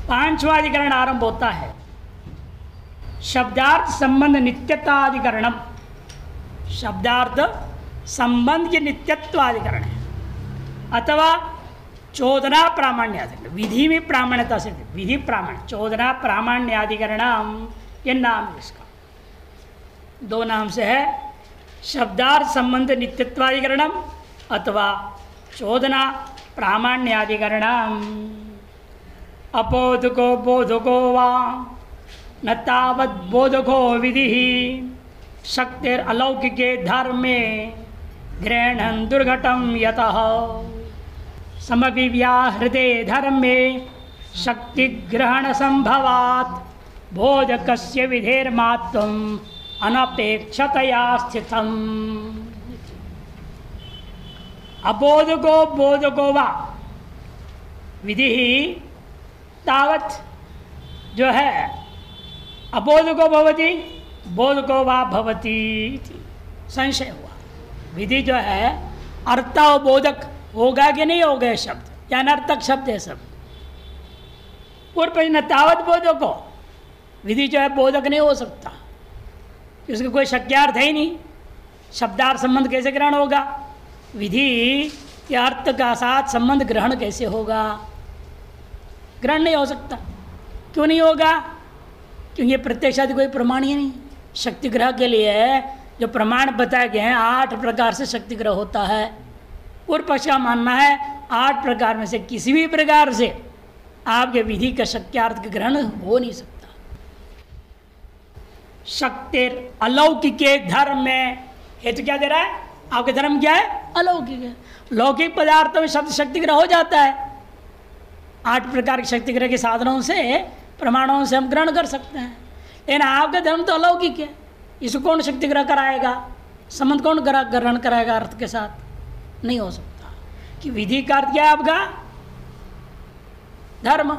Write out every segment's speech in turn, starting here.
पांचवा अधिकरण आरंभ होता है शब्दार्थ संबंध नित्यत्वाधिकरणम। शब्दार्थ संबंध के नित्यत्वाधिकरण है अथवा चोदना प्रामाण्याधिकरण। विधि में प्रामाण्यता से विधि प्रामाण्य चोदना प्रामाण्याधिकरणम ये नाम है इसका। दो नाम से है शब्दार्थ संबंध नित्यत्वाधिकरणम अथवा चोदना प्रामाण्याधिकरणम। अपोधको बोधको वा न तावत् बोधको विधि शक्तिर अलौकिके धर्मे ग्रहणं दुर्घटं यतः समविव्याहृते धर्मे शक्ति ग्रहण संभवात् बोधकस्य विधेर्मात्वम् अनपेक्षतया स्थितम्। अबोधको बोधको वा विधि तावत् जो है अबोधको भवति बोधको वा भवति संशय हुआ। विधि जो है अर्थावबोधक होगा कि नहीं होगा शब्द या अनर्थक शब्द है सब। पूर्व न तावत बोधको विधि जो है बोधक नहीं हो सकता, उसका कोई शक्यार्थ है ही नहीं। शब्दार्थ संबंध कैसे ग्रहण होगा? विधि के अर्थ का साथ संबंध ग्रहण कैसे होगा? ग्रहण नहीं हो सकता। क्यों नहीं होगा? क्योंकि ये प्रत्यक्षादि कोई प्रमाण ही नहीं। शक्ति ग्रह के लिए जो प्रमाण बताए गए हैं 8 प्रकार से शक्ति ग्रह होता है। पूर्व पक्ष का मानना है 8 प्रकार में से किसी भी प्रकार से आपके विधि का शक्यार्थ का ग्रहण हो नहीं सकता। शक्तिर अलौकिके धर्म में हेतु क्या दे रहा है? आपके धर्म क्या है? अलौकिक है। लौकिक पदार्थों में शब्द शक्ति ग्रह हो जाता है। 8 प्रकार के शक्ति ग्रह के साधनों से प्रमाणों से हम ग्रहण कर सकते हैं। लेकिन आपका धर्म तो अलौकिक है, इसको कौन शक्ति ग्रह कराएगा? संबंध कौन ग्रहण कराएगा अर्थ के साथ? नहीं हो सकता। कि विधि का अर्थ क्या है आपका? धर्म।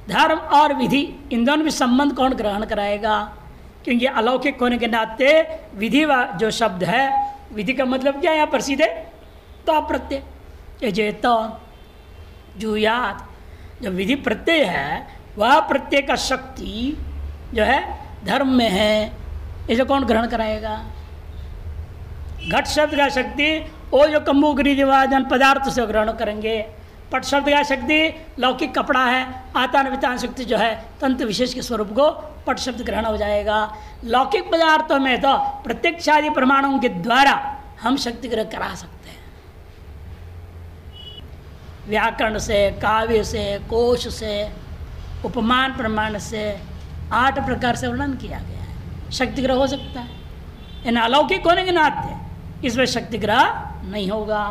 धर्म और विधि इन दोनों में संबंध कौन ग्रहण कराएगा? क्योंकि अलौकिक होने के नाते विधि जो शब्द है, विधि का मतलब क्या है यहाँ पर? सीधे तो प्रत्यय जेतो जुयात। जो विधि प्रत्यय है वह प्रत्यय का शक्ति जो है धर्म में है, इसे कौन ग्रहण कराएगा? घट शब्द का शक्ति वो जो कम्बू गिरिवादन पदार्थ से ग्रहण करेंगे। पट शब्द का शक्ति लौकिक कपड़ा है, आतान वितान शक्ति जो है तंत्र विशेष के स्वरूप को पट शब्द ग्रहण हो जाएगा। लौकिक पदार्थों में तो प्रत्यक्षादि प्रमाणों के द्वारा हम शक्ति ग्रह करा सकते हैं। व्याकरण से, काव्य से, कोश से, उपमान प्रमाण से 8 प्रकार से वर्णन किया गया है। शक्ति ग्रह हो सकता है। इन अलौकिक होने के नाते इसमें शक्ति ग्रह नहीं होगा।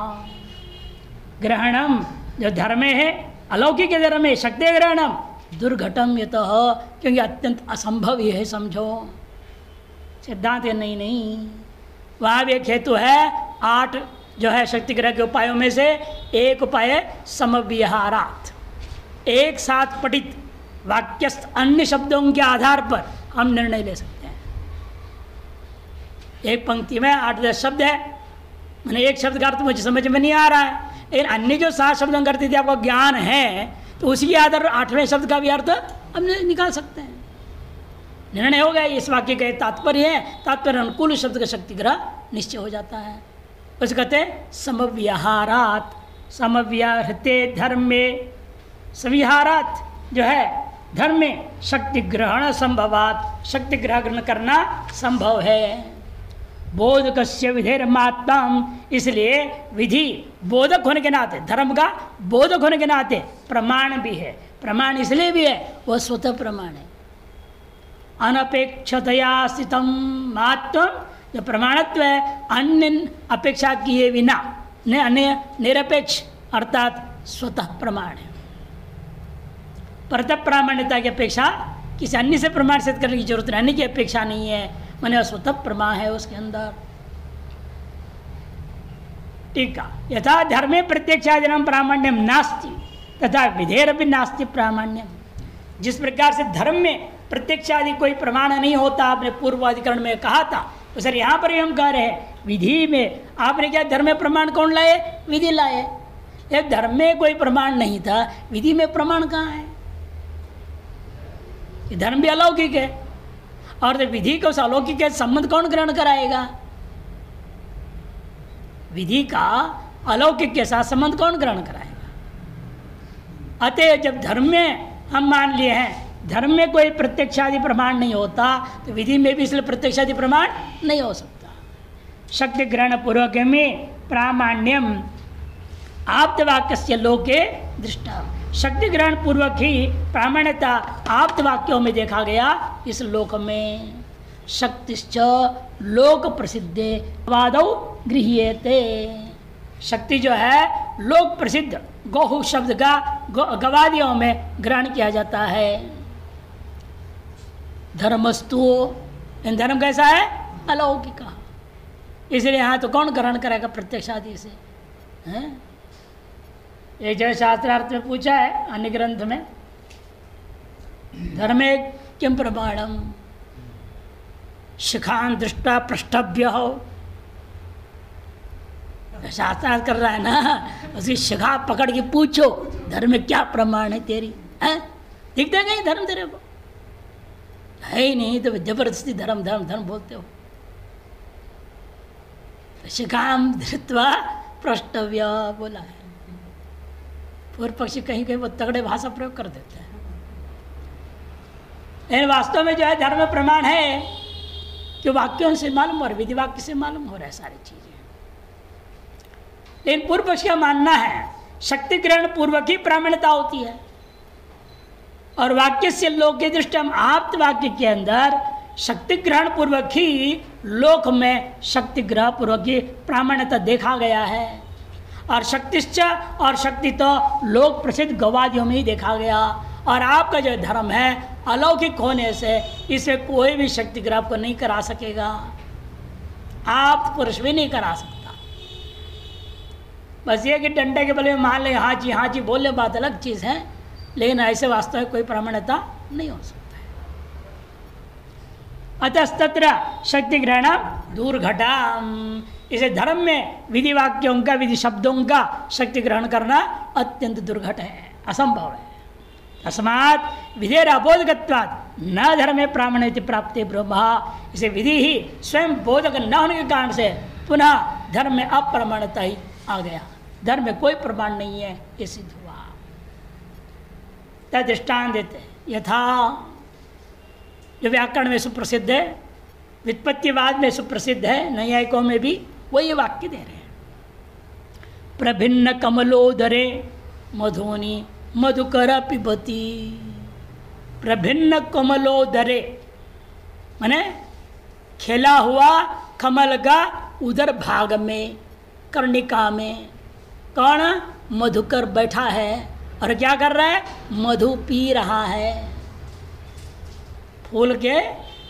ग्रहणम जो धर्म है अलौकिक धर्म है, शक्ति ग्रहणम दुर्घटम ये तो क्योंकि अत्यंत असंभव ये है। समझो सिद्धांत है नहीं। वहाँ भी एक हेतु है। 8 जो है शक्ति ग्रह के उपायों में से एक उपाय है समव्यहारात। एक साथ पठित वाक्यस्थ अन्य शब्दों के आधार पर हम निर्णय ले सकते हैं। एक पंक्ति में 8-10 शब्द है, मैंने एक शब्द का अर्थ मुझे समझ में नहीं आ रहा है, लेकिन अन्य जो 7 शब्दों का अर्थ यदि आपको ज्ञान है तो उसी के आधार 8वें शब्द का भी अर्थ हम निकाल सकते हैं। निर्णय हो गया इस वाक्य का तात्पर्य है, तात्पर्य अनुकूल शब्द का शक्ति ग्रह निश्चय हो जाता है। उसे कहते हैं समव्यहारात। समव्याहृते धर्म में, सविहारात जो है धर्म में शक्ति ग्रहण संभवात, शक्ति ग्रहण करना संभव है। बोधकस्य विधेर्मात्मम, इसलिए विधि बोधक होने के नाते, धर्म का बोधक होने के नाते प्रमाण भी है। प्रमाण इसलिए भी है वह स्वतः प्रमाण है। अनपेक्षतया स्थितम मात्वम, जो प्रमाणत्व है अन्य अपेक्षा किए बिना, अन्य निरपेक्ष अर्थात स्वतः प्रमाण है। परतः प्रामाण्यता की अपेक्षा किसी अन्य से प्रमाण सिद्ध करने की जरूरत नहीं, अन्य की अपेक्षा नहीं है, माने स्वतः प्रमाण है उसके अंदर। ठीक है। यथा धर्मे प्रत्यक्षादिनाम प्रामाण्यम नास्ति तथा विधेयर भी नास्ति प्रामाण्यम। जिस प्रकार से धर्म में प्रत्यक्षादि कोई प्रमाण नहीं होता, आपने पूर्वाधिकरण में कहा था, तो सर यहाँ पर भी हम कह रहे हैं विधि में आपने क्या धर्म में प्रमाण कौन लाए? विधि लाए। एक धर्म में कोई प्रमाण नहीं था, विधि में प्रमाण कहाँ है? ये धर्म भी अलौकिक है, और जब विधि को उस अलौकिक के संबंध कौन ग्रहण कराएगा? विधि का अलौकिक के साथ संबंध कौन ग्रहण कराएगा? अतः जब धर्म में हम मान लिए हैं धर्म में कोई प्रत्यक्षादि प्रमाण नहीं होता, तो विधि में भी इसलिए प्रत्यक्षादि प्रमाण नहीं हो सकता। शक्ति ग्रहण पूर्वक में प्रामाण्यम आप्तवाक्य लोके दृष्टा, शक्ति ग्रहण पूर्वक ही प्रामाण्यता आप्त वाक्यों में देखा गया इस लोक में। शक्तिश्च लोक प्रसिद्धे वादौ गृह्यते, शक्ति जो है लोक प्रसिद्ध गौहु शब्द का गवादियों में ग्रहण किया जाता है। धर्मस्तु, धर्म कैसा है? अलौकिक, इसलिए यहाँ तो कौन ग्रहण करेगा प्रत्यक्ष आदि से? हैं? एक जगह शास्त्रार्थ में पूछा है अन्य ग्रंथ में, धर्मे किम प्रमाणम शिखान दृष्टा पृष्ठभ्य हो। शास्त्रार्थ कर रहा है ना, उसकी शिखा पकड़ के पूछो धर्म में क्या प्रमाण है तेरी, है? दिखता कहीं धर्म तेरे को है ही नहीं, तो जबरदस्ती धर्म धर्म धर्म बोलते हो। शिखाम धृत्वा पृष्ठव्य बोला है। पूर्व पक्षी कहीं कहीं वो तगड़े भाषा प्रयोग कर देते हैं, लेकिन वास्तव में जो है धर्म प्रमाण है कि वाक्यों से मालूम और विधि वाक्य से मालूम हो रहा है सारी चीजें। लेकिन पूर्व पक्ष का मानना है शक्ति ग्रहण पूर्वक ही प्रामाण्यता होती है, और वाक्य से लोक की दृष्टि हम आप्त वाक्य के अंदर शक्ति ग्रहण पूर्वक ही लोक में शक्ति ग्रहण पूर्वक ही प्रामाण्यता देखा गया है, और शक्तिश्च और शक्ति तो लोक प्रसिद्ध गवादियों में ही देखा गया। और आपका जो धर्म है अलौकिक होने से इसे कोई भी शक्ति ग्रहण को नहीं करा सकेगा, आप पुरुष भी नहीं करा सकता। बस ये कि डंडे के बल में मान ले हाँ जी बोलने बात अलग चीज़ है, लेकिन ऐसे वास्तव में कोई प्रामाण्यता नहीं हो सकता है। अतस्तत्र शक्ति ग्रहण दूरघटा, इसे धर्म में विधि वाक्यों का विधि शब्दों का शक्ति ग्रहण करना अत्यंत दुर्घट है, असंभव है। तस्मात् विधेर अबोधकत्वात् न धर्मे प्रामाण्यति प्राप्ति ब्रह्मा, इसे विधि ही स्वयं बोधक न होने के कारण से पुनः धर्म में अप्रमाणता ही आ गया, धर्म में कोई प्रमाण नहीं है, ये सिद्ध हुआ। तद दृष्टांत देते यथा, जो व्याकरण में सुप्रसिद्ध है, व्युत्पत्तिवाद में सुप्रसिद्ध है, नैयायिकों में भी वही वाक्य दे रहे हैं। प्रभिन्न कमलोदरे मधुनी मधुकर पिबती, प्रभिन्न कमलोदरे माने खिला हुआ कमल का उदर भाग में कर्णिका में कौन मधुकर बैठा है और क्या कर रहा है? मधु पी रहा है। फूल के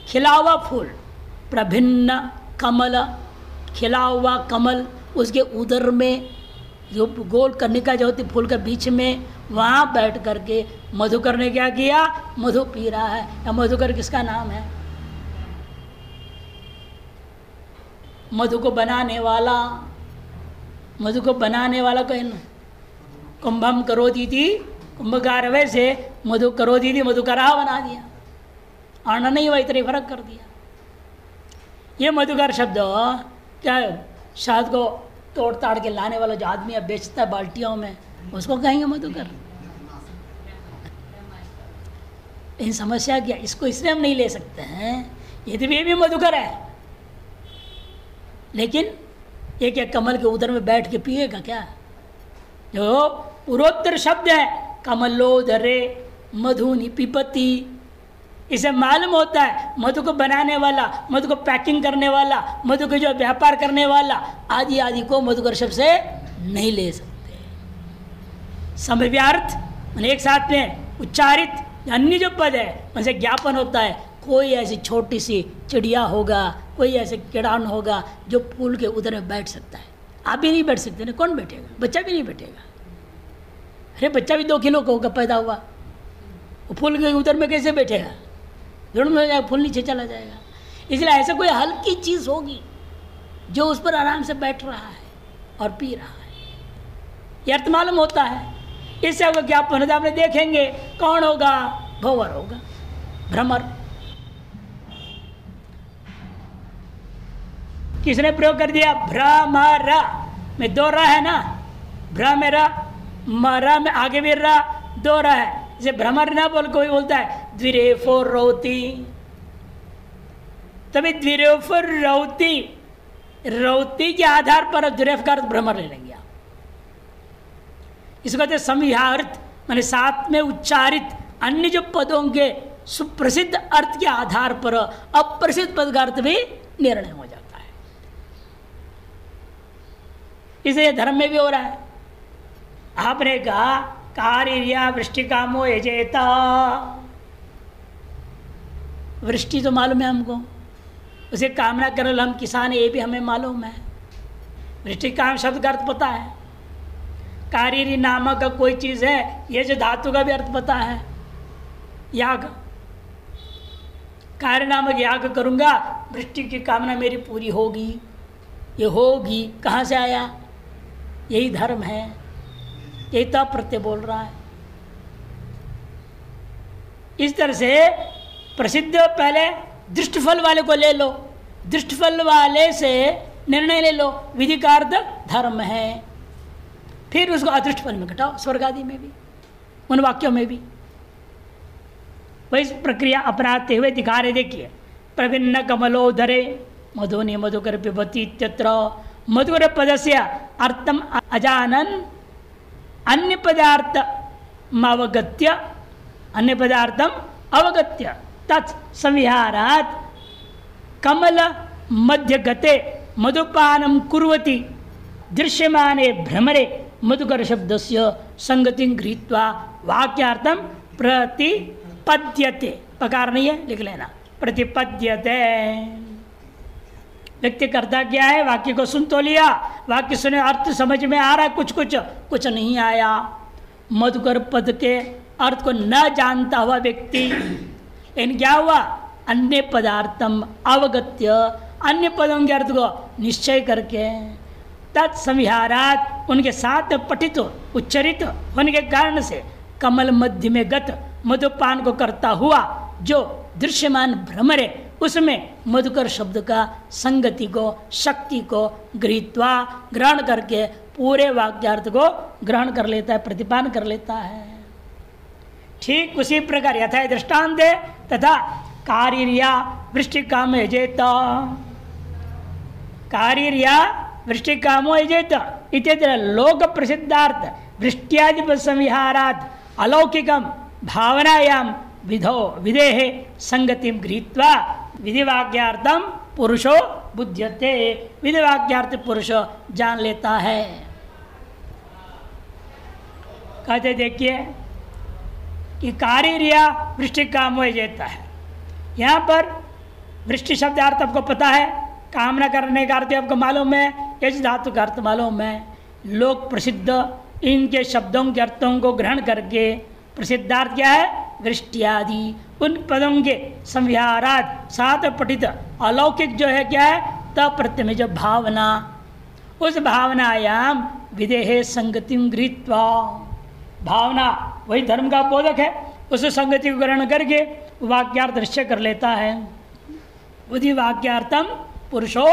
खिला हुआ फूल, प्रभिन्न कमल, खिला हुआ कमल, उसके उदर में जो गोल कर्णिका जो होती फूल के बीच में, वहाँ बैठ करके मधुकर ने क्या किया? मधु पी रहा है। या मधुकर किसका नाम है? मधु को बनाने वाला, मधु को बनाने वाला कोई ना, कुंभम करोति थी कुंभकार, वैसे मधु करोति थी मधुकरा बना दिया, आना नहीं हुआ, इतने फर्क कर दिया। ये मधुकर शब्द क्या शहद को तोड़ ताड़ के लाने वाला जो आदमी अब बेचता है बाल्टियों में, उसको कहेंगे मधुकर। इन समस्या क्या, इसको इसलिए हम नहीं ले सकते हैं, यदि ये भी मधुकर है, लेकिन एक एक कमल के उदर में बैठ के पिएगा क्या? जो पूर्वोत्तर शब्द है कमलोदरे मधुनि पिपति, इसे मालूम होता है मधु को बनाने वाला, मधु को पैकिंग करने वाला, मधु को जो व्यापार करने वाला आदि आदि को मधुकर शब्द से नहीं ले सकते। समव्यार्थ मैंने एक साथ में उच्चारित अन्य जो पद है उनसे ज्ञापन होता है, कोई ऐसी छोटी सी चिड़िया होगा, कोई ऐसे कीड़ाणु होगा जो फूल के उधर में बैठ सकता है। आप भी नहीं बैठ सकते ना, कौन बैठेगा? बच्चा भी नहीं बैठेगा। अरे बच्चा भी 2 किलो का होगा पैदा हुआ, वो फूल के उधर में कैसे बैठेगा? जुड़ में हो जाएगा, फूल नीचे चला जाएगा। इसलिए ऐसा कोई हल्की चीज़ होगी जो उस पर आराम से बैठ रहा है और पी रहा है, ये अर्थ मालूम होता है। इससे आपको ज्ञापन होता है, आपने देखेंगे कौन होगा? भंवर होगा। भ्रमर। किसने प्रयोग कर दिया? भ्रमर में दो र है ना, भ्र में र, मरा में आगे भी र, दो र है। जैसे भ्रमर ना बोल कोई बोलता है द्विरेफो रौती, तभी द्विरेफो रौती, रौती के आधार पर द्विरेफ का अर्थ भ्रमर ले लेंगे आप। इसको कहते संविहार्थ, माने साथ में उच्चारित अन्य जो पदों के सुप्रसिद्ध अर्थ के आधार पर अप्रसिद्ध पद का अर्थ भी निर्णय हो जाता है। इसलिए धर्म में भी हो रहा है। आपने कहा कार्य वृष्टि कामो यजेता, वृष्टि तो मालूम है हमको, उसे कामना कर हम किसान, ये भी हमें मालूम है। वृष्टि काम शब्द का अर्थ पता है। कार्य नामक का कोई चीज है, ये जो धातु का भी अर्थ पता है, याग। कार्य नामक याग करूंगा, वृष्टि की कामना मेरी पूरी होगी। ये होगी कहाँ से आया? यही धर्म है, यही तो प्रत्यय बोल रहा है। इस तरह से प्रसिद्ध पहले दृष्टफल वाले को ले लो, दृष्टफल वाले से निर्णय ले लो, विधि का अर्थ धर्म है, फिर उसको अदृष्ट फल में घटाओ, स्वर्ग आदि में भी, उन वाक्यों में भी वही प्रक्रिया अपनाते हुए दिखा रहे। देखिए, प्रभिन्न कमलोदरे मधुनि मधुकर पिबती इत्यत्र मधुकर पदस्य अर्थम अजानन अन्य पदार्थ अवगत्य, अन्य पदार्थम अवगत्य तत् संविहारात् कमल मध्य गते मधुपानम कुर्वती दृश्यमाने भ्रमरे मधुकर शब्दस्य संगति गृहीत्वा वाक्यार्थम प्रतिपद्यते। पकार नहीं है, लिख लेना, प्रतिपद्यते। व्यक्ति करता क्या है? वाक्य को सुन तो लिया, वाक्य सुने अर्थ समझ में आ रहा है, कुछ कुछ कुछ नहीं आया। मधुकर पद के अर्थ को न जानता हुआ व्यक्ति, इन क्या हुआ? अन्य पदार्थम अवगत्य, अन्य पदों के अर्थ को निश्चय करके तत्संविहारात, उनके साथ पठित उच्चरित होने के कारण से कमल मध्य में गत मधुपान को करता हुआ जो दृश्यमान भ्रमर है, उसमें मधुकर शब्द का संगति को, शक्ति को गृहीत्वा, ग्रहण करके पूरे वाक्यार्थ को ग्रहण कर लेता है, प्रतिपान कर लेता है। ठीक उसी प्रकार यथा दृष्टांत तथा कार्य वृष्टि काम यजेत, कार्य वृष्टि कामो यजेत इत्यत्र लोक प्रसिद्धार्थ वृष्ट्यादि संविहारात अलौकिकम भावनायाम विधो विधेहे संगतिम गृहीत्वा विधिवाक्यार्थम पुरुषो बुध्यते, विधिवाक्यार्थ पुरुष जान लेता है। कहते देखिए कि कार्य वृष्टि कामो यजेत है। यहाँ पर वृष्टि शब्दार्थ आपको पता है, कामना करने का अर्थ आपको मालूम है, यज धातु का अर्थ मालूम है। लोक प्रसिद्ध इनके शब्दों के अर्थों को ग्रहण करके प्रसिद्धार्थ क्या है? वृष्टियादि, उन पदों के संविहारात साथ पठित अलौकिक जो है क्या है? तप्रत्यय में जो भावना, उस भावनायाम विदेहे संगतिम गृहीत्वा, भावना वही धर्म का बोधक है, उस संगति को ग्रहण करके वाक्यार्थ निश्चय कर लेता है। बुद्धि वाक्यार्थम पुरुषो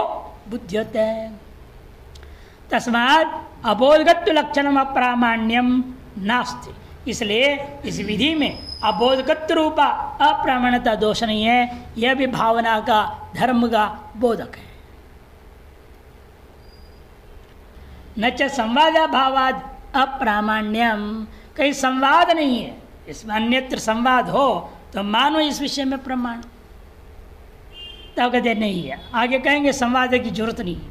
बुध्यते। तस्मात् अबोधगत्व लक्षणम अप्रामाण्यम नास्ति, इसलिए इस विधि में अबोधगत्व रूपा अप्रामाण्यता दोष नहीं है, यह भी भावना का, धर्म का बोधक है। न च संवादाभावाद अप्रामाण्यम, कहीं संवाद नहीं है, इसमें अन्यत्र संवाद हो तो मानो इस विषय में प्रमाण, तब कहते नहीं है। आगे कहेंगे संवाद की जरूरत नहीं है,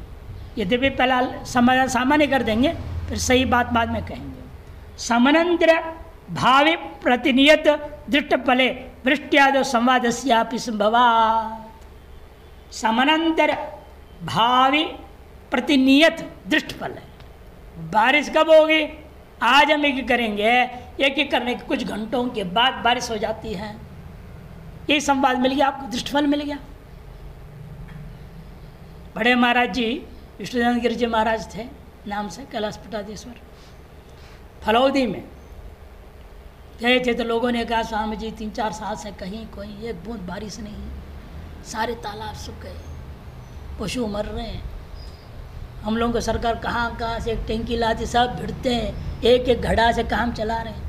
यद्यपि पहला समाधान सामान्य कर देंगे, फिर सही बात बाद में कहेंगे। समनंतर भावी प्रतिनियत दृष्ट फले वृष्टियादो संवादस्यापि संभवात्। समानांतर भावी प्रतिनियत दृष्ट फल है। बारिश कब होगी? आज हम एक करेंगे, एक एक करने के कुछ घंटों के बाद बारिश हो जाती है। ये संवाद मिल गया आपको, दृष्टफल मिल गया। बड़े महाराज जी विष्णुदान गिरि जी महाराज थे नाम से, कैलाश पटाधीश्वर, फलौदी में गए थे तो लोगों ने कहा स्वामी जी 3-4 साल से कहीं कोई एक बूंद बारिश नहीं, सारे तालाब सूख गए, पशु मर रहे हैं। हम लोगों को सरकार कहाँ से एक टैंकी लाती, सब भिड़ते हैं, एक एक घड़ा से काम चला रहे हैं।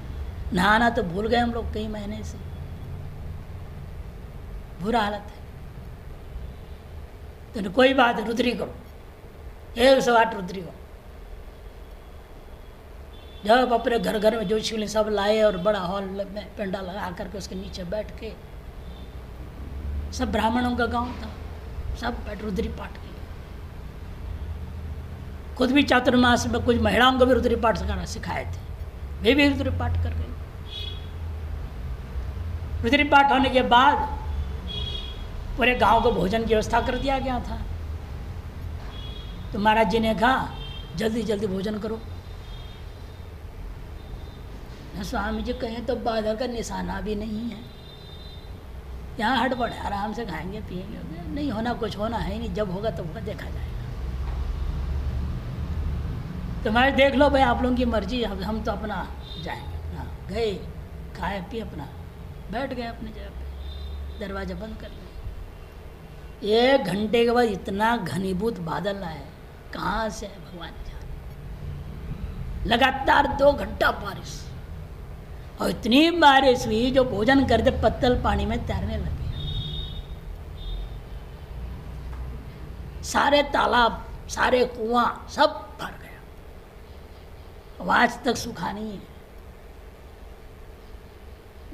नहाना तो भूल गए हम लोग कई महीने से, बुरा हालत है। तो कोई बात, रुद्री करो, 108 रुद्री करो। जब अपने घर घर में जो शिवलिंग सब लाए और बड़ा हॉल में पेंडा लगा करके उसके नीचे बैठ के, सब ब्राह्मणों का गांव था, सब बैठ रुद्री पाठ किए। खुद भी चातुर्मास में कुछ महिलाओं को भी रुद्री पाठ सिखाए थे, वे भी रुद्री पाठ कर गए। रुद्री पाठ होने के बाद पूरे गांव को भोजन की व्यवस्था कर दिया गया था। तो महाराज जी ने कहा जल्दी जल्दी भोजन करो। स्वामी जी कहें तो बादल का निशाना भी नहीं है, यहाँ हड़बड़ है, आराम से खाएंगे पिएंगे, नहीं होना कुछ होना है नहीं, जब होगा तब देखा जाएगा। तो मैं देख लो भाई, आप लोगों की मर्जी, हम तो अपना जाएंगे। अपना गए, खाए पिए, अपना बैठ गए अपनी जगह पे, दरवाजा बंद कर लिया। 1 घंटे के बाद इतना घनीभूत बादल आए, कहाँ से भगवान जाने। लगातार 2 घंटा बारिश, और इतनी बारिश हुई जो भोजन करते पत्तल पानी में तैरने लगे। सारे तालाब, सारे कुआं सब भर गया। आज तक सूखा नहीं है।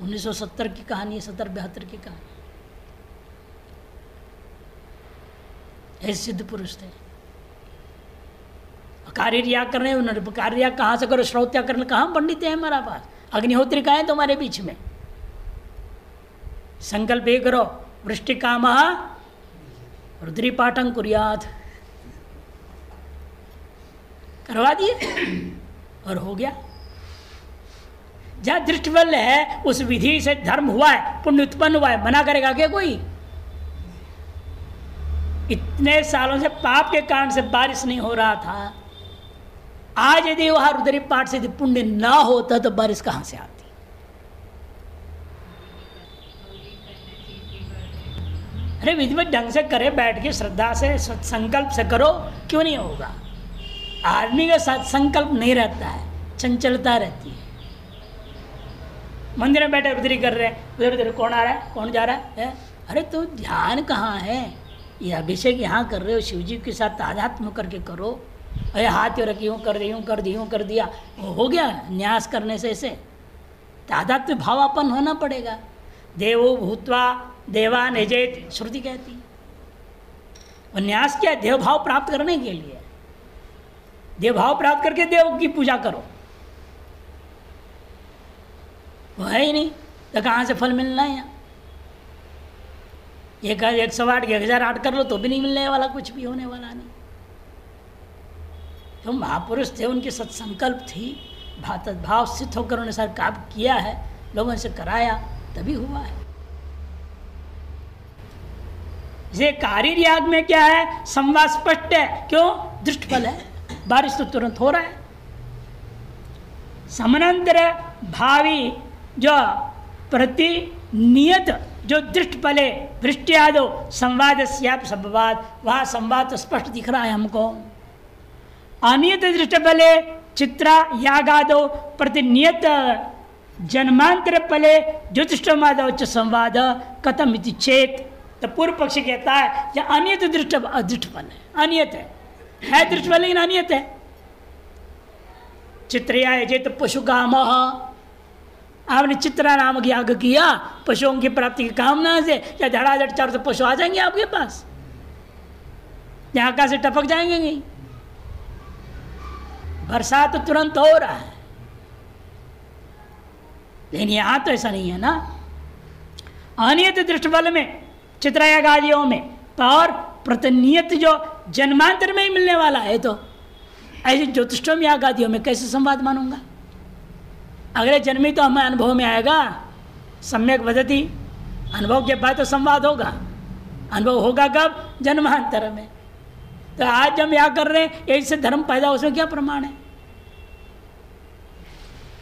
1970 की कहानी है, 70-72 की कहानी। ऐसे सिद्ध पुरुष थे। कार्य कर रहे हैं, उन्होंने कार्य कहाँ से करो, श्रौत्या करने कहाँ पंडित है हमारा पास, अग्निहोत्री का है तुम्हारे बीच में। संकल्प ये करो, वृष्टि काम रुद्री पाठं कुर्यात, करवा दिए और हो गया। जहां दृष्टिबल है उस विधि से धर्म हुआ है, पुण्य उत्पन्न हुआ है, मना करेगा क्या कोई? इतने सालों से पाप के कारण से बारिश नहीं हो रहा था, आज यदि वहां रुद्री पाठ से यदि पुण्य ना होता तो बारिश कहां से आती? अरे विधिवत ढंग से करे, बैठ के श्रद्धा से संकल्प से करो, क्यों नहीं होगा? आदमी के साथ संकल्प नहीं रहता है, चंचलता रहती है। मंदिर में बैठे रुद्री कर रहे हैं, उधर उधर कौन आ रहा है, कौन जा रहा है? अरे तो ध्यान कहाँ है? ये अभिषेक यहाँ कर रहे हो, शिव जी के साथ तादात्म्य करके करो। अरे हाथ यूँ रखी, यूँ कर दी, यूँ कर दी, यूँ कर दिया, हो गया। न्यास करने से ऐसे तादात्म्य भावापन होना पड़ेगा। देवो भूत्वा देवान यजेत, श्रुति कहती। और न्यास क्या? देव भाव प्राप्त करने के लिए। देव भाव प्राप्त करके देव की पूजा करो, वो है ही नहीं तो कहाँ से फल मिलना है? यहाँ 108 1008 कर लो तो भी नहीं मिलने वाला, कुछ भी होने वाला नहीं। तो महापुरुष थे, उनकी सत्संकल्प थी, भाव सिद्ध होकर उन्होंने सारा काम किया है, लोगों से कराया, तभी हुआ है। ये कार्य याग में क्या है? संवाद स्पष्ट है। क्यों? दृष्ट फल है, बारिश तो तुरंत हो रहा है। समानांतर भावी जो प्रतिनियत जो दृष्ट फले वृष्टि आदो संवाद संवाद, वहां संवाद तो स्पष्ट दिख रहा है हमको। अनियत दृष्ट फले चित्रा यागादो प्रतिनियत जन्मांतर फले ज्योतिषमादो संवाद कथम इति चेत। तो पूर्व पक्ष कहता है यह अनियत दृष्ट फल है, अनियत है दृष्ट फल लेकिन अनियत है। चित्रया जे तो पशु काम, आपने चित्रा नामक याग किया पशुओं की प्राप्ति की कामना से, या धड़ाधड़ चारों से पशु आ जाएंगे आपके पास, यहाँ का से टपक जाएंगे नहीं। बरसात तो तुरंत हो रहा है, लेकिन यहां तो ऐसा नहीं है ना। अनियत दृष्टफल में चित्रयाग आदियों में और प्रतिनियत जो जन्मांतर में ही मिलने वाला है, तो ऐसे ज्योतिषोम याग आदियों में कैसे संवाद मानूंगा? अगले जन्म ही तो हमें अनुभव में आएगा। सम्यक वदति, अनुभव के बाद तो संवाद होगा। अनुभव होगा कब? जन्मांतर में। तो आज हम क्या कर रहे हैं, ऐसे धर्म पैदा, उसमें क्या प्रमाण है?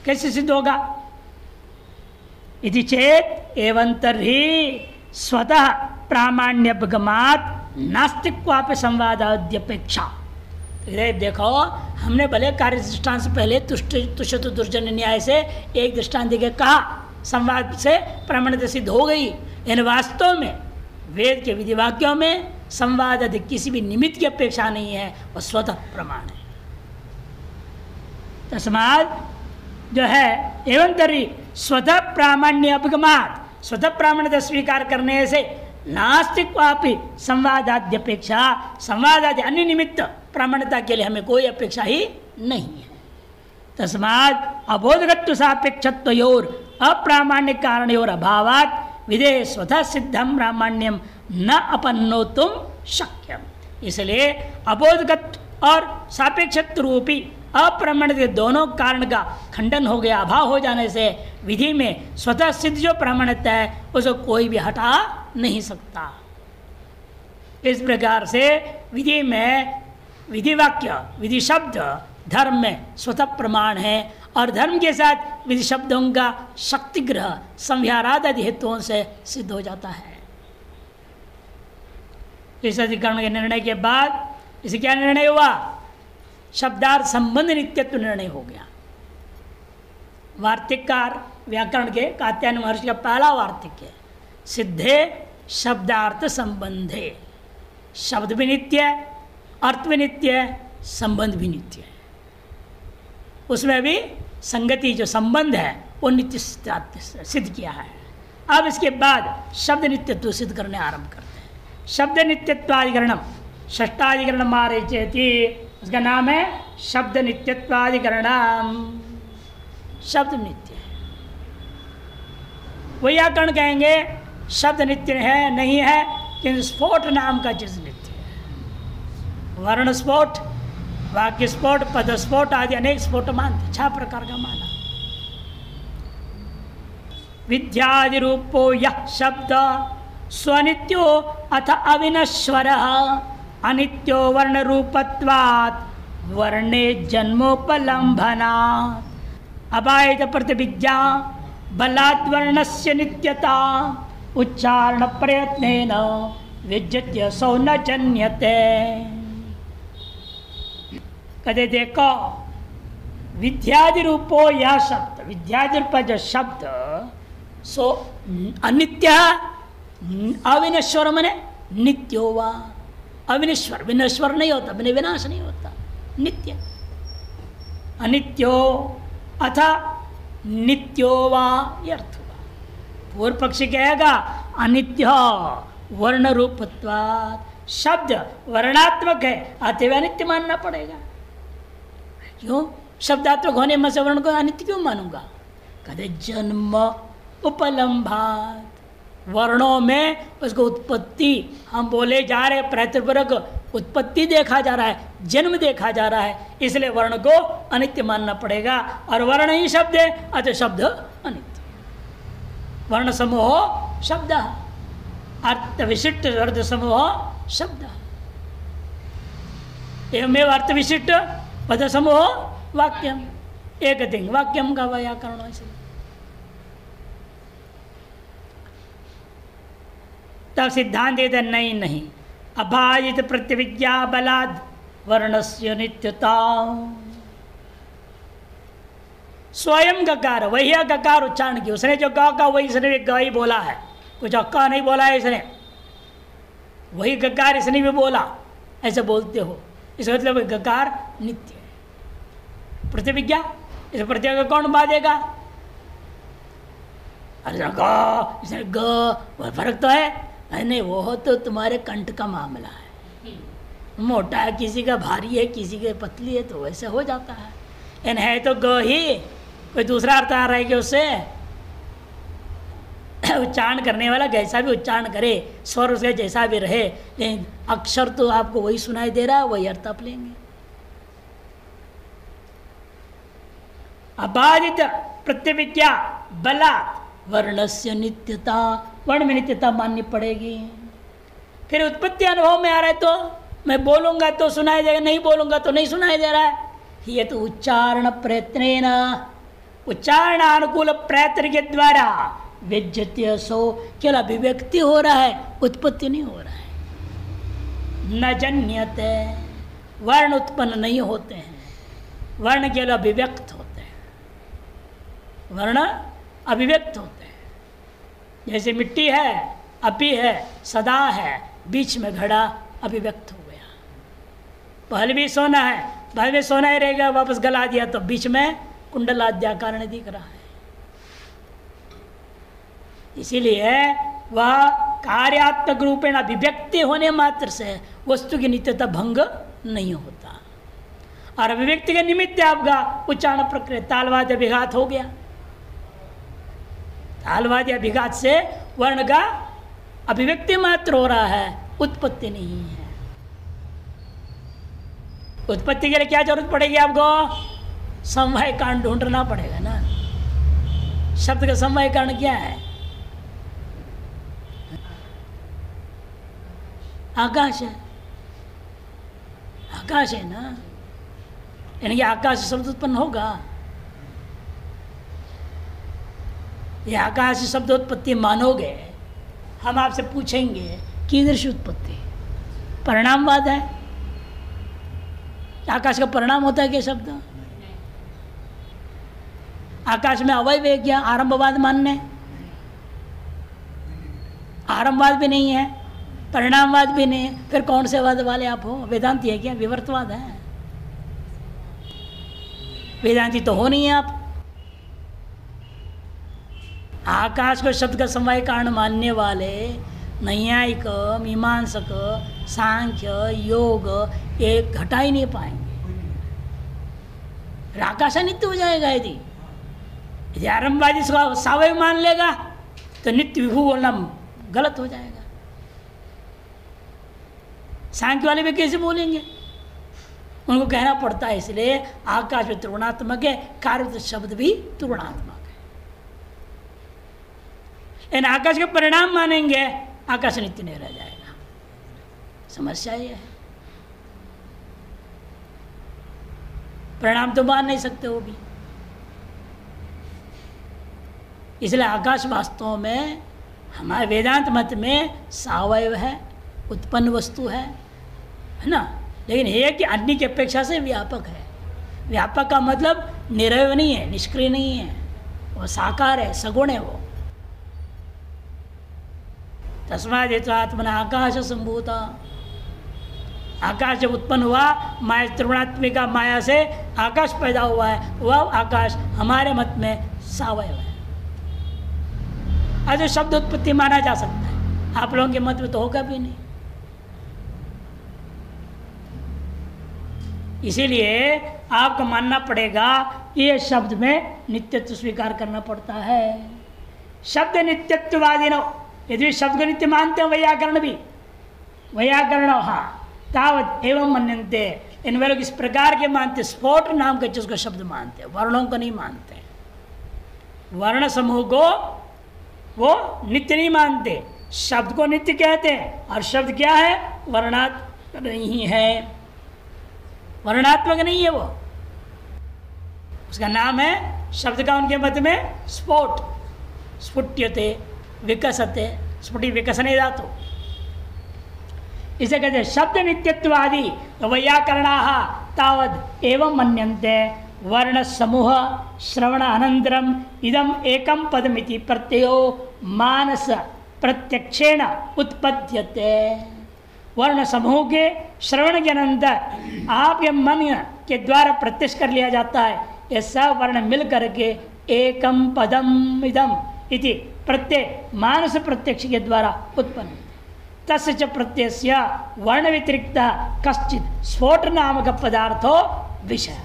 कैसे सिद्ध होगा? इति चेत एवं तर्हि स्वतः प्रामाण्यपगमात् नास्तिक्वापि संवादाद्यपेक्षा। देखो, हमने भले कार्य दृष्टांत से पहले तुष्ट दुर्जन न्याय से एक दृष्टांत देके कहा संवाद से प्रमाणित सिद्ध हो गई, इन वास्तव में वेद के विधि वाक्यों में संवाद आदि किसी भी निमित्त की अपेक्षा नहीं है, वह स्वतः प्रमाण है। तस्मात् जो है एवं तरी स्वतः प्रामाण्य अपगमात, स्वतः प्रामाण्यता स्वीकार करने से नास्तिक्वापि संवादाद्यपेक्षा, संवादादि अन्य निमित्त प्रामाण्यता के लिए हमें कोई अपेक्षा ही नहीं है। तस्मात् अबोधगत्व सापेक्षत्वयोर अप्रामाण्य कारणयोर अभावात् विधेय स्वतः सिद्धम प्रामाण्यम न अपन्नोतुम शक्यम। इसलिए अबोधगत्व और सापेक्षत्व रूपी अप्रामाण्य के दोनों कारण का खंडन हो गया, अभाव हो जाने से विधि में स्वतः सिद्ध जो प्रामाण्यता है उसको कोई भी हटा नहीं सकता। इस प्रकार से विधि में विधि वाक्य, विधि शब्द धर्म में स्वतः प्रमाण है और धर्म के साथ विधि शब्दों का शक्तिग्रह संव्याराद आदि हेतुओं से सिद्ध हो जाता है। इस अधिकरण के निर्णय के बाद इसे क्या निर्णय हुआ? शब्दार्थ संबंध नित्यत्व निर्णय हो गया। वार्तिककार व्याकरण के कात्यायन महर्षि का पहला वार्तिक है, सिद्धे शब्दार्थ संबंधे। शब्द भी नित्य है, अर्थ भी नित्य है, संबंध भी नित्य है। उसमें भी संगति जो संबंध है वो नित्य सिद्ध किया है। अब इसके बाद शब्द नित्यत्व सिद्ध करने आरंभ करते हैं। शब्द नित्यत्वाधिकरणम षष्ठाधिकरण मारे चेती, उसका नाम है शब्द नित्यत्वाधिकरणम। शब्द नित्य है, वैयाकरण कहेंगे शब्द नित्य है नहीं है, किंतु स्फोट नाम का चीज नित्य है। वर्ण स्फोट, वाक्य स्फोट, पद स्फोट आदि अनेक स्फोट मानते, 6 प्रकार का माना। विद्यादि रूपो यह शब्द स्वनित्यो अथ अविनश्वर अनित्यो वर्ण रूपत्वात् वर्णे जन्मोपलम्भना अबाहित प्रतिविज्ञा बलात् वर्णस्य नित्यता उच्चारण प्रयत्नेन विद्यते सौ न जन्यते। कदे देखो, विद्यादि रूपो यह शब्द, विद्यादि रूप जो शब्द सो अनित्य अविनश्वर मने नित्यो वा। अविनश्वर, विनश्वर नहीं होता, बिना विनाश नहीं होता, नित्य। अनित्यो अथा नित्यो वा, ये अर्थ हुआ। पूर्व पक्षी कहेगा अनित्य वर्ण रूपत्वात्, शब्द वर्णात्मक है, अतएव अनित्य मानना पड़ेगा। क्यों? शब्दात्मक होने में से वर्ण को अनित्य क्यों मानूंगा? कहते जन्म उपलम्भात, वर्णों में उसको उत्पत्ति, हम बोले जा रहे प्रतिपूरक उत्पत्ति देखा जा रहा है, जन्म देखा जा रहा है, इसलिए वर्ण को अनित्य मानना पड़ेगा। और वर्ण ही शब्द है, अतः शब्द अनित्य। वर्ण समूह शब्द, अर्थ विशिष्ट अर्थ समूह शब्द, एवमेव अर्थ विशिष्ट पद समूह वाक्यम, एक दिन वाक्यम का व्याकरण ऐसे। तब सिद्धांत देते नहीं अबाधित प्रतिविज्ञा बलाद वर्णस्य नित्यता। स्वयं गकार, वही गकार उच्चारण की, उसने जो गा वही इसने भी गा ही बोला है, कुछ अक्का नहीं बोला है इसने, वही गकार इसने भी बोला, ऐसे बोलते हो, इसका मतलब गकार नित्य है। प्रतिविज्ञा, इस प्रत्यय कौन बाधेगा? अरे ग, इसने ग, फर्क तो है नहीं, वो तो तुम्हारे कंठ का मामला है, मोटा है किसी का, भारी है किसी के पतली है, तो वैसे हो जाता है। इन है तो ग ही, कोई दूसरा अर्थ आ रहा है कि उससे उच्चारण करने वाला जैसा भी उच्चारण करे, स्वर उसका जैसा भी रहे, लेकिन अक्षर तो आपको वही सुनाई दे रहा है, वही अर्थ आप लेंगे। अबाधित प्रतिविज्ञा बलात् वर्णस्य नित्यता, वर्ण में नित्यता माननी पड़ेगी। फिर उत्पत्ति अनुभव में आ रहा है तो मैं बोलूंगा तो सुनाई देगा, नहीं बोलूंगा तो नहीं सुनाई दे रहा है। ये तो उच्चारण प्रयत्न, उच्चारणानुकूल प्रयत्न के द्वारा व्यज्यते सो, केवल अभिव्यक्ति हो रहा है, उत्पत्ति नहीं हो रहा है। न जन्यते, वर्ण उत्पन्न नहीं होते हैं, वर्ण केवल अभिव्यक्त होते हैं, वर्ण अभिव्यक्त होते हैं। जैसे मिट्टी है, अपी है, सदा है, बीच में घड़ा अभिव्यक्त हो गया। पहले भी सोना है, बाद में सोना ही रहेगा, वापस गला दिया तो बीच में कुंडलाद्याकार नहीं दिख रहा है। इसीलिए वह कार्यात्मक रूपेण अभिव्यक्ति होने मात्र से वस्तु की नित्यता भंग नहीं होता। और अभिव्यक्ति के निमित्त आपका उच्चारण प्रक्रिया तालवाद्य विघात हो गया। तालवाद्य विघात से वर्ण का अभिव्यक्ति मात्र हो रहा है, उत्पत्ति नहीं है। उत्पत्ति के लिए क्या जरूरत पड़ेगी आपको? समवाय कारण ढूंढना पड़ेगा ना। शब्द का समवाय कारण क्या है? आकाश है, आकाश है ना, यानी कि आकाश शब्द उत्पन्न होगा। ये आकाश शब्द उत्पत्ति मानोगे, हम आपसे पूछेंगे कीदृश उत्पत्ति? परिणामवाद है। आकाश का परिणाम होता है क्या शब्द? आकाश में अवयव है क्या? आरंभवाद मानने, आरंभवाद भी नहीं है, परिणामवाद भी नहीं है, फिर कौन से वाद वाले आप हो? वेदांती है क्या? विवर्तवाद है। वेदांती तो हो नहीं है आप। आकाश को शब्द का समवाय कारण मानने वाले नैयायिक, मीमांसक, सांख्य, योग एक घटा ही नहीं पाएंगे। आकाश नित्य हो जाएगा। यदि आरंभवादी सावयव मान लेगा तो नित्य विभू बोलना गलत हो जाएगा। सांख्य वाले भी कैसे बोलेंगे? उनको कहना पड़ता है। इसलिए आकाश में त्रिगुणात्मक है, कार्य शब्द भी त्रिगुणात्मक है। इन आकाश के परिणाम मानेंगे, आकाश नित्य नहीं रह जाएगा। समस्या ये है। परिणाम तो मान नहीं सकते वो भी। इसलिए आकाश वास्तव में हमारे वेदांत मत में सावयव है, उत्पन्न वस्तु है ना। लेकिन ये कि अन्य की अपेक्षा से व्यापक है। व्यापक का मतलब निरवय नहीं है, निष्क्रिय नहीं है, वो साकार है, सगुण है। वो तस्मात् हेतु आत्मना आकाश संभूता। आकाश जब उत्पन्न हुआ, माया त्रिगुणात्मिका माया से आकाश पैदा हुआ है। वह आकाश हमारे मत में सावयव है। आज शब्द उत्पत्ति माना जा सकता है, आप लोगों के मत में तो होगा भी नहीं। इसीलिए आपको मानना पड़ेगा कि ये शब्द में नित्यत्व स्वीकार करना पड़ता है। शब्द नित्यत्ववादी न, यदि शब्द को नित्य मानते हैं वैयाकरण भी, वैयाकरण हाँ तावत एवं मन्यन्ते, इन वालों इस प्रकार के मानते, स्फोट नाम का जिसको शब्द मानते, वर्णों को नहीं मानते। वर्ण समूह को वो नित्य नहीं मानते, शब्द को नित्य कहते हैं। और शब्द क्या है? वर्णात्मक नहीं है, वर्णात्मक नहीं है वो। उसका नाम है, शब्द का उनके मत में स्फोट, स्फुट्यते विकसते, स्फुटि विकसने धातु, इसे कहते हैं शब्द नित्यत्वादि। वैयाकरणाः तावद् एवं मन्यन्ते वर्ण समूह श्रवण अनंतरम इदम एकम पदमिति प्रत्ययो मानस प्रत्यक्षेण उत्पद्यते। वर्ण समूह के श्रवण के अनंतर आपके मन के द्वारा प्रत्यक्ष कर लिया जाता है। ये सब वर्ण मिल करके एकम पदम इदम इति प्रत्यय मानस प्रत्यक्ष के द्वारा उत्पन्न। तस्य च प्रत्ययस्य वर्ण व्यतिरिक्त कश्चित स्फोट नामक पदार्थो विषय।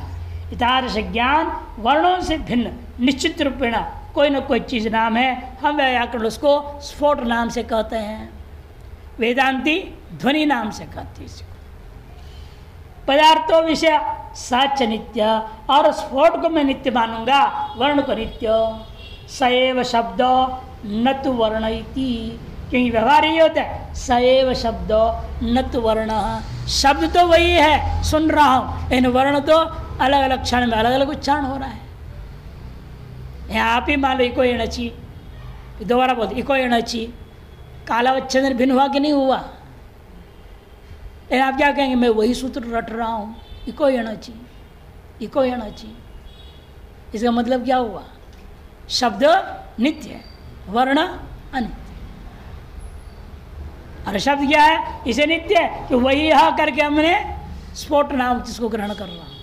इतादृश ज्ञान वर्णों से भिन्न निश्चित रूपेण कोई न कोई चीज नाम है। हम व्याकरण उसको स्फोट नाम से कहते हैं, वेदांती ध्वनि नाम से कहते हैं इसको। पदार्थों विषय सच नित्य, और स्फोट को मैं नित्य मानूंगा, वर्ण को नित्य। सएव शब्द न तो वर्ण इति, क्योंकि व्यवहार ये होता है सएव शब्द न तो वर्ण। शब्द तो वही है, सुन रहा हूँ, इन वर्ण तो अलग अलग क्षण में अलग अलग उच्चारण हो रहा है। यहाँ आप ही मान लो कोई नची दोबारा बोलते इको एणची, कालावच्छेदन भिन्न हुआ कि नहीं हुआ? लेकिन आप क्या कहेंगे, मैं वही सूत्र रट रहा हूँ, इको एणची, इको एणची। इसका मतलब क्या हुआ? शब्द नित्य, वर्ण अनित्य। और शब्द क्या है? इसे नित्य है कि वही यह करके हमने स्फोट नाम जिसको ग्रहण कर रहा हूं।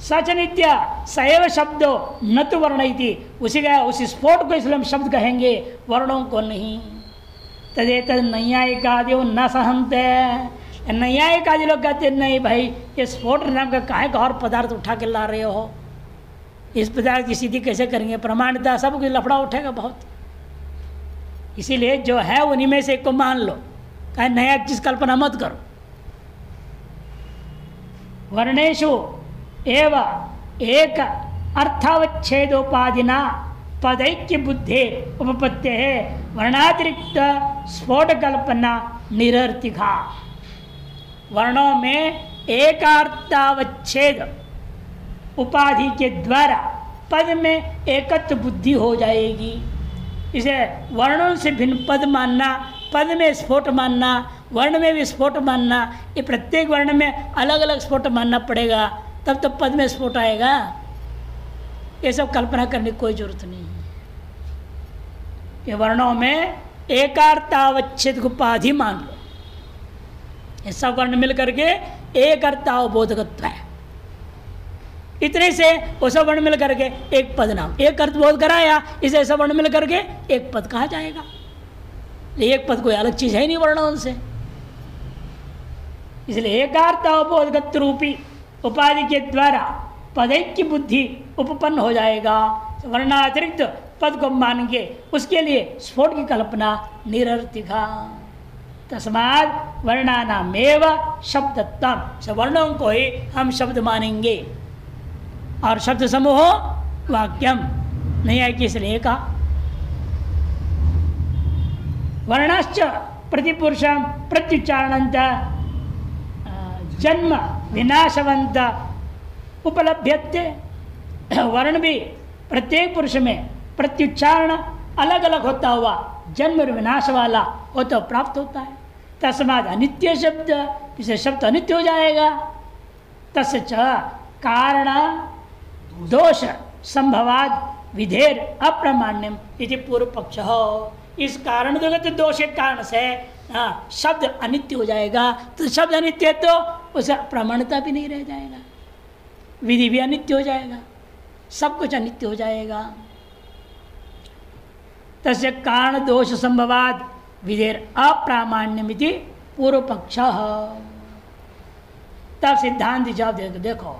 सच नित्य सैव शब्दो न तो वर्ण इति, उसी का उसी स्फोट को इसलिए हम शब्द कहेंगे, वर्णों को नहीं। तदेत नैयायिकादि न सहनते, नैयायिकादि लोग कहते नहीं भाई ये स्फोट नाम का काहे का और पदार्थ उठा के ला रहे हो, इस पदार्थ की सिद्धि कैसे करेंगे? प्रमाणिता सब कुछ लफड़ा उठेगा बहुत। इसीलिए जो है उन्हीं में से एक को मान लो, कहे नया चीज कल्पना मत करो। वर्णेशु एव एक अर्थावच्छेदोपाधिना पदैक्य बुद्धे उपपत्ते है वर्णातिरिक्त स्फोट कल्पना निरर्थिका। वर्णों में एकार्थावच्छेद उपाधि के द्वारा पद में एकत्व बुद्धि हो जाएगी। इसे वर्णों से भिन्न पद मानना, पद में स्फोट मानना, वर्ण में भी स्फोट मानना, ये प्रत्येक वर्ण में अलग अलग स्फोट मानना पड़ेगा, तब तो पद में स्फोट आएगा। ये सब कल्पना करने की कोई जरूरत नहीं है। ये वर्णों में एकार्थावच्छेद उपाधि मान लो, ये सब वर्ण मिल करके एक अर्थावबोधकत्व है। इतने से वो सब वर्ण मिल करके एक पद नाम, एक अर्थ बोध कराया, इसे सब वर्ण मिल करके एक पद कहा जाएगा। एक पद कोई अलग चीज है नहीं वर्णों से, इसलिए एकार्थावबोधकत्व रूपी उपाधि के द्वारा पदैक्य बुद्धि उपपन्न हो जाएगा। वर्णातिरिक्त पद को मान के उसके लिए स्फोट की कल्पना निरर्थिका। तस्मात् वर्णानामेव शब्दत्वम, से वर्णों को ही हम शब्द मानेंगे। और शब्द समूह वाक्यम नहीं है कि इसलिए कहा वर्णाश्च प्रतिपुरुषम प्रत्युच्चारणंत जन्म विनाशवंत उपलभ्यते। वर्ण भी प्रत्येक पुरुष में प्रत्युच्चारण अलग अलग होता हुआ जन्म और विनाश वाला होता प्राप्त होता है। तस्मात् अनित्य शब्द, इसे शब्द अनित्य हो जाएगा। तस्य च कारण दोष संभवाद विधेर अप्रमाण्यम इति पूर्व पक्ष हो। इस कारण दोष के कारण से शब्द अनित्य हो जाएगा। तो शब्द अनित्य तो उसे प्रमाणता भी नहीं रह जाएगा, विधि भी अनित्य हो जाएगा, सब कुछ अनित्य हो जाएगा। तस्य कारण दोष संभवाद विधेर अप्रामाण्यमिति पूर्व पक्ष। तब सिद्धांत जवाब देखो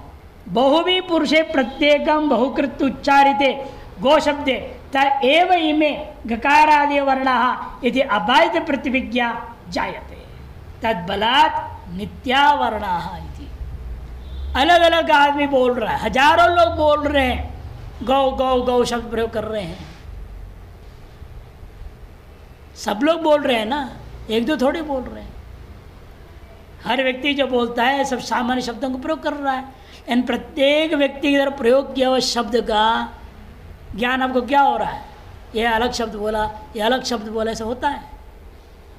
बहुवी पुरुषे प्रत्येकम बहुकृत उच्चारिते गो शब्दे तव इमे गकारादि वर्णाः इति अबाधित प्रतिविज्ञा जायते तद्बलात् नित्यावर्णाः इति। अलग अलग आदमी बोल रहा है, हजारों लोग बोल रहे हैं, गौ गौ गौ शब्द प्रयोग कर रहे हैं। सब लोग बोल रहे हैं ना, एक दो थोड़ी बोल रहे हैं। हर व्यक्ति जो बोलता है सब सामान्य शब्दों को प्रयोग कर रहा है। इन प्रत्येक व्यक्ति की तरफ प्रयोग किया हुआ शब्द का ज्ञान आपको क्या हो रहा है? ये अलग शब्द बोला, ये अलग शब्द बोला, ऐसा होता है?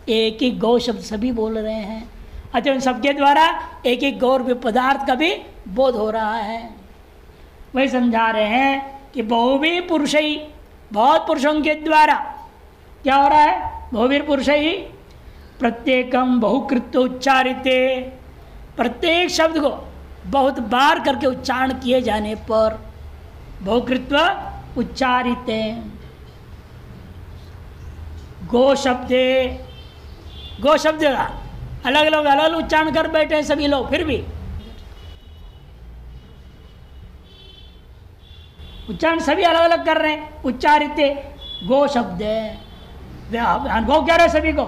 एक ही गौ शब्द सभी बोल रहे हैं। अच्छा, उन सबके द्वारा एक एक गौर पदार्थ का भी बोध हो रहा है। वही समझा रहे हैं कि बहुवी पुरुष ही, बहुत पुरुषों के द्वारा क्या हो रहा है? बहुवीर पुरुष ही प्रत्येकम बहुकृत उच्चारिते, प्रत्येक शब्द को बहुत बार करके उच्चारण किए जाने पर बहुकृत्व उच्चारिते। गो शब्दे, गो शब्द का अलग लोग अलग उच्चारण कर बैठे हैं सभी लोग, फिर भी उच्चारण सभी अलग अलग कर रहे हैं। उच्चारिते गो शब्द, गो कह रहे सभी को।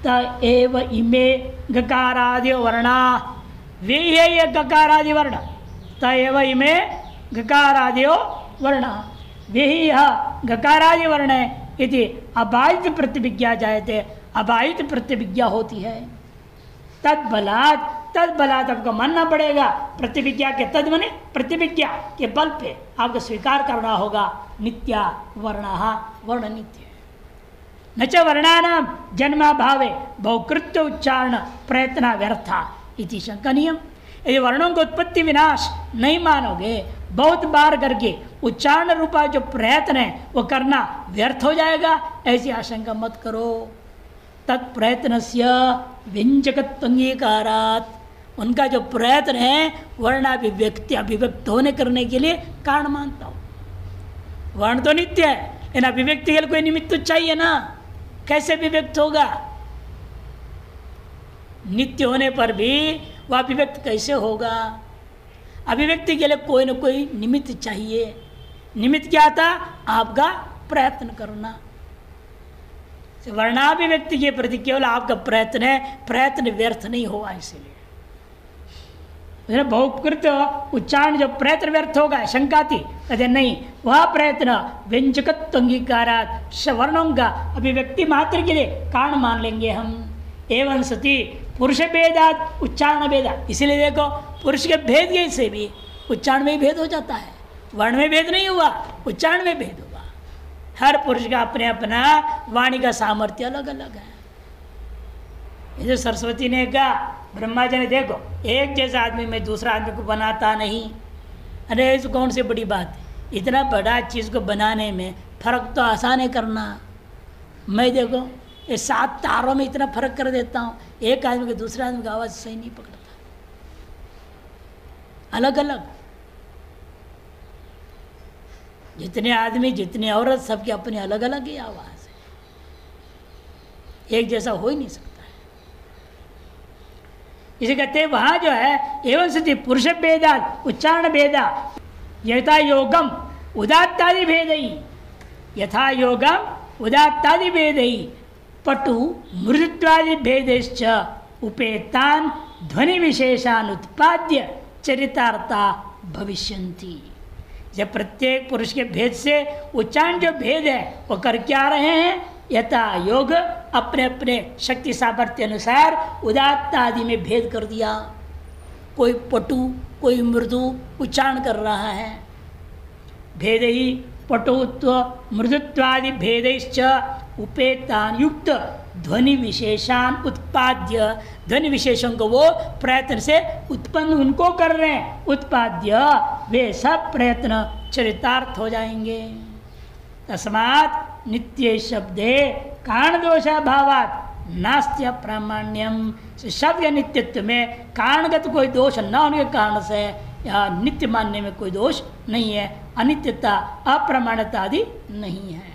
त एव इमे गकारादि वर्णा, वे है ये गकारादि वर्ण। त एव इमे गकारादि वर्ण, वे ही यह गकारादि वर्ण है। इति अबाधित प्रतिविज्ञा जायते, अबाधित प्रतिविज्ञा होती है। तत्बलात् तद बलात् आपको मानना पड़ेगा। प्रतिविज्ञा के तद बने प्रतिविज्ञा के बल पे आपको स्वीकार करना होगा। नित्या वर्णः वर्ण नित्य न च वर्णानां जन्माभावे बहुकृत्य उच्चारण प्रयत्न व्यर्था इति शंकनीयम। यदि वर्णों को उत्पत्ति विनाश नहीं मानोगे, बहुत बार करके उच्चारण रूपा जो प्रयत्न है वो करना व्यर्थ हो जाएगा, ऐसी आशंका मत करो। तत्प्रयत्नस्य व्यंजकत्वंगीकारात्, उनका जो प्रयत्न है वर्णाभिव्यक्ति अभिव्यक्त होने करने के लिए कारण मानता हूँ। वर्ण तो नित्य है, इन अभिव्यक्ति के लिए कोई निमित्त तो चाहिए ना, कैसे अभिव्यक्त होगा? नित्य होने पर भी वह अभिव्यक्त कैसे होगा? अभिव्यक्ति के लिए कोई न कोई निमित्त चाहिए। निमित्त क्या था? आपका प्रयत्न करना। वर्णाभिव्यक्ति के प्रति केवल आपका प्रयत्न है, प्रयत्न व्यर्थ नहीं हुआ। इसीलिए बहुकृत उच्चारण जो प्रयत्न व्यर्थ होगा शंका थी, कहते नहीं, वह प्रयत्न व्यंजकत्व अंगीकारात् वर्णों का अभिव्यक्ति मात्र के लिए कारण मान लेंगे हम। एवं सती पुरुष भेदात उच्चारण भेदात, इसीलिए देखो पुरुष के भेद के से भी उच्चारण में भेद हो जाता है। वर्ण में भेद नहीं हुआ, उच्चारण में भेद हुआ। हर पुरुष का अपने अपना वाणी का सामर्थ्य अलग अलग है। जैसे सरस्वती ने कहा, ब्रह्मा जी ने देखो एक जैसा आदमी में दूसरा आदमी को बनाता नहीं। अरे इस कौन सी बड़ी बात है, इतना बड़ा चीज़ को बनाने में फर्क तो आसान है करना। मैं देखो ये 7 तारों में इतना फर्क कर देता हूँ, एक आदमी के दूसरे आदमी की आवाज़ सही नहीं पकड़ता, अलग अलग। जितने आदमी जितनी औरत सबकी अपनी अलग अलग ही आवाज़ है, एक जैसा हो ही नहीं सकता। इसे कहते हैं वहाँ जो है एवं स्थिति पुरुष भेदा उच्चारण भेदा यथा योगम उदात्तादि भेद ही, यथा योगम उदात्तादि भेद ही पटु मृदुत्वादि भेदेश्च उपेतान ध्वनि विशेषान उत्पाद्य चरितार्था भविष्यन्ति। जब प्रत्येक पुरुष के भेद से उच्चारण जो भेद है वो कर क्या रहे हैं? यथा योग अपने अपने शक्ति सामर्थ्य अनुसार उदात्त आदि में भेद कर दिया। कोई पटु कोई मृदु उच्चारण कर रहा है। भेद ही पटुत्व मृदुत्वादि भेदैश्च उपेतान युक्त ध्वनि विशेषान उत्पाद्य, ध्वनि विशेषों को वो प्रयत्न से उत्पन्न उनको कर रहे हैं, उत्पाद्य वे सब प्रयत्न चरितार्थ हो जाएंगे। तस्मात् नित्य शब्दे कारण दोषाभावात् नास्त्य प्रामाण्यम। शब्द के नित्यत्व में कारणगत कोई दोष न होने के कारण से या नित्य मानने में कोई दोष नहीं है। अनित्यता अप्रमाणता आदि नहीं है।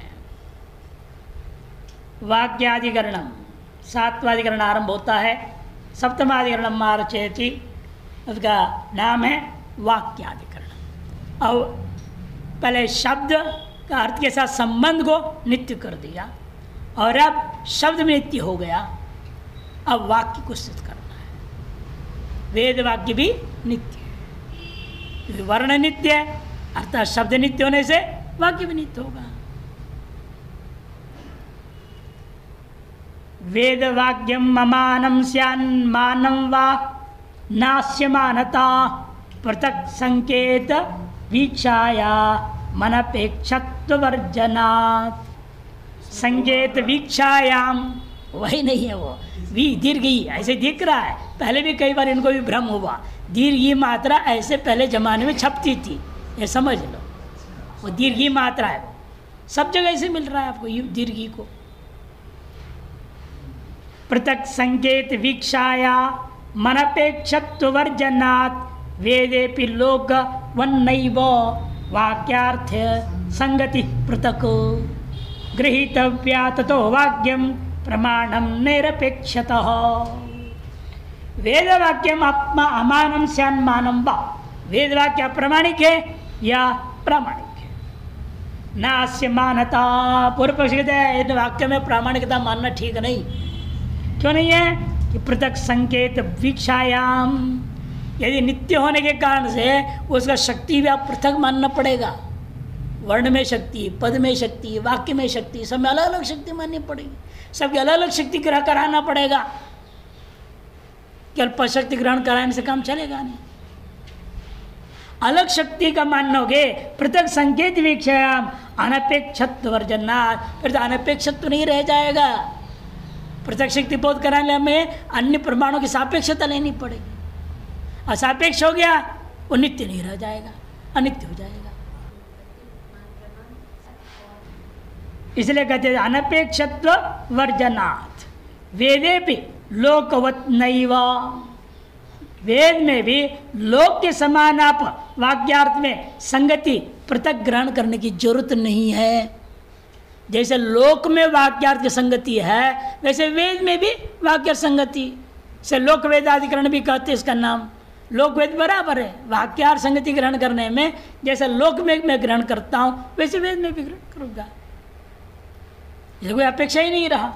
वाक्याधिकरणम 7वाधिकरण आरंभ होता है। 7वाधिकरण मार्चेति, उसका नाम है वाक्याधिकरण। और पहले शब्द का अर्थ के साथ संबंध को नित्य कर दिया और अब शब्द में नित्य हो गया। अब वाक्य को सिद्ध करना है। वेद वाक्य भी नित्य है, वर्ण नित्य है, अर्थात शब्द नित्य होने से वाक्य भी नित्य होगा। वेद वाक्यम अमानम स्यान्मानम वा नास्यमानता पृथक संकेत वीक्षाया मनपेक्षत्वर्जनात्। संकेत वीक्षायाम वही नहीं है, वो वी दीर्घी ऐसे दिख रहा है। पहले भी कई बार इनको भी भ्रम हुआ, दीर्घी मात्रा ऐसे पहले जमाने में छपती थी, ये समझ लो। वो दीर्घी मात्रा है, सब जगह ऐसे मिल रहा है आपको दीर्घी को। पृथक संकेत वीक्षाया मनपेक्षत्वर्जनात् वेदेपि लोक वन्नैव वाक्यार्थ संगति पृथक गृहीतव्या ततो वाक्यम प्रमाणम निरपेक्षतः। वेद वाक्यम अमानम स्यान्मानम वा, वेद वाक्य अप्रामाणिक है या प्रामाणिक है। नास्य मानता, पूर्व पक्ष कहते हैं इन वाक्य में प्रामाणिकता मानना ठीक नहीं। क्यों नहीं है? कि पृथक संकेत वीक्षायाम, यदि नित्य होने के कारण से उसका शक्ति भी आप पृथक मानना पड़ेगा। वर्ण में शक्ति, पद में शक्ति, वाक्य में शक्ति, सब में अलग अलग शक्ति माननी पड़ेगी। सबकी अलग अलग शक्ति ग्रह कराना पड़ेगा। केवल पद शक्ति ग्रहण कराने से काम चलेगा नहीं। अलग शक्ति का मानोगे पृथक संकेत वीक्षायाम अनपेक्षत्व वर्जनात्, फिर तो अनपेक्षत्व नहीं रह जाएगा। पृथक शक्ति बोध कराने हमें अन्य प्रमाणों की सापेक्षता लेनी पड़ेगी। असापेक्ष हो गया वो नित्य नहीं रह जाएगा, अनित्य हो जाएगा। इसलिए कहते हैं अनपेक्षत्व वर्जनात्। वेदे भी लोकवत नैव, वेद में भी लोक के समान आप वाक्यार्थ में संगति पृथक ग्रहण करने की जरूरत नहीं है। जैसे लोक में वाक्यार्थ की संगति है वैसे वेद में भी वाक्य संगति से लोक वेदाधिकरण भी कहते हैं। इसका नाम लोक वेद बराबर है। वाक्यार्थ संगति ग्रहण करने में जैसे लोक में मैं ग्रहण करता हूँ वैसे वेद में भी ग्रहण करूँगा, ये कोई अपेक्षा ही नहीं रहा।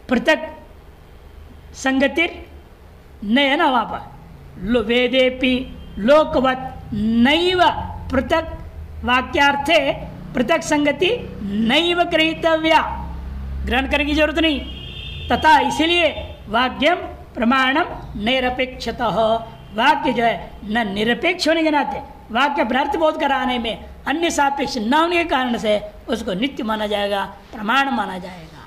पृथक संगति नहीं है ना वहाँ पर। वेदेपि लोकवत नैव पृथक वाक्यार्थे पृथक संगति नैव गृहीतव्या, ग्रहण करने की जरूरत नहीं। तथा इसीलिए वाक्यम प्रमाणम निरपेक्षतः, वाक्य जो है न निरपेक्ष होने के नाते वाक्य भ्रार्थ बोध कराने में अन्य सापेक्ष न होने के कारण से उसको नित्य माना जाएगा, प्रमाण माना जाएगा।